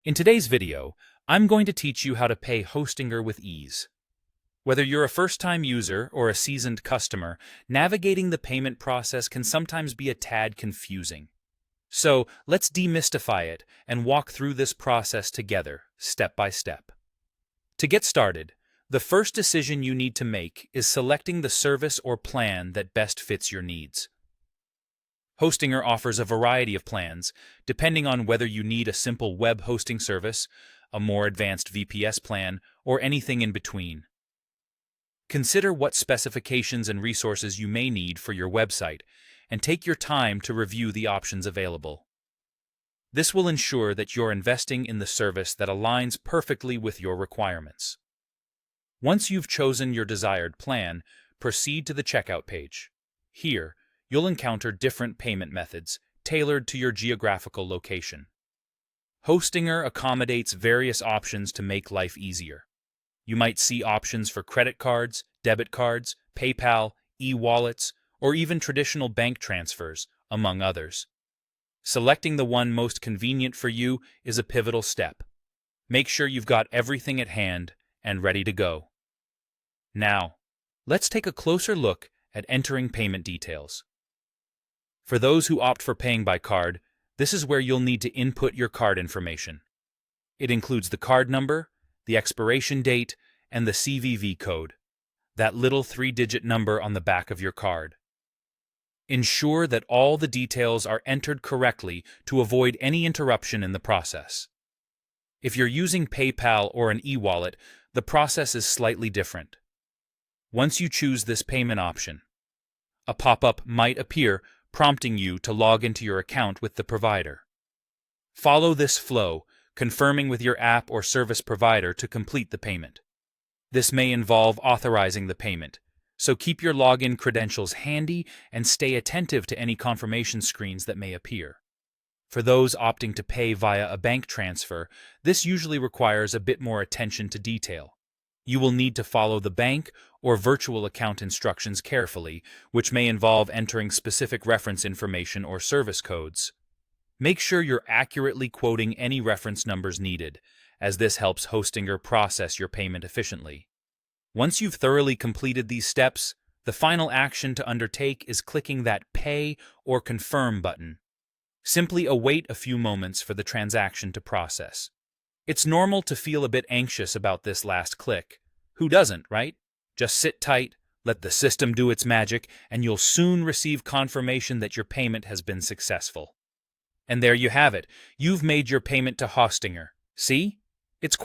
In today's video, I'm going to teach you how to pay Hostinger with ease. Whether you're a first-time user or a seasoned customer, navigating the payment process can sometimes be a tad confusing. So let's demystify it and walk through this process together, step by step. To get started, the first decision you need to make is selecting the service or plan that best fits your needs. Hostinger offers a variety of plans, depending on whether you need a simple web hosting service, a more advanced VPS plan, or anything in between. Consider what specifications and resources you may need for your website, and take your time to review the options available. This will ensure that you're investing in the service that aligns perfectly with your requirements. Once you've chosen your desired plan, proceed to the checkout page. Here, you'll encounter different payment methods tailored to your geographical location. Hostinger accommodates various options to make life easier. You might see options for credit cards, debit cards, PayPal, e-wallets, or even traditional bank transfers, among others. Selecting the one most convenient for you is a pivotal step. Make sure you've got everything at hand and ready to go. Now, let's take a closer look at entering payment details. For those who opt for paying by card, this is where you'll need to input your card information. It includes the card number, the expiration date, and the CVV code, that little 3-digit number on the back of your card. Ensure that all the details are entered correctly to avoid any interruption in the process. If you're using PayPal or an e-wallet, the process is slightly different. Once you choose this payment option, a pop-up might appear prompting you to log into your account with the provider. Follow this flow, confirming with your app or service provider to complete the payment. This may involve authorizing the payment, so keep your login credentials handy and stay attentive to any confirmation screens that may appear. For those opting to pay via a bank transfer, this usually requires a bit more attention to detail. You will need to follow the bank or virtual account instructions carefully, which may involve entering specific reference information or service codes. Make sure you're accurately quoting any reference numbers needed, as this helps Hostinger process your payment efficiently. Once you've thoroughly completed these steps, the final action to undertake is clicking that Pay or Confirm button. Simply await a few moments for the transaction to process. It's normal to feel a bit anxious about this last click. Who doesn't, right? Just sit tight, let the system do its magic, and you'll soon receive confirmation that your payment has been successful. And there you have it. You've made your payment to Hostinger. See? It's quite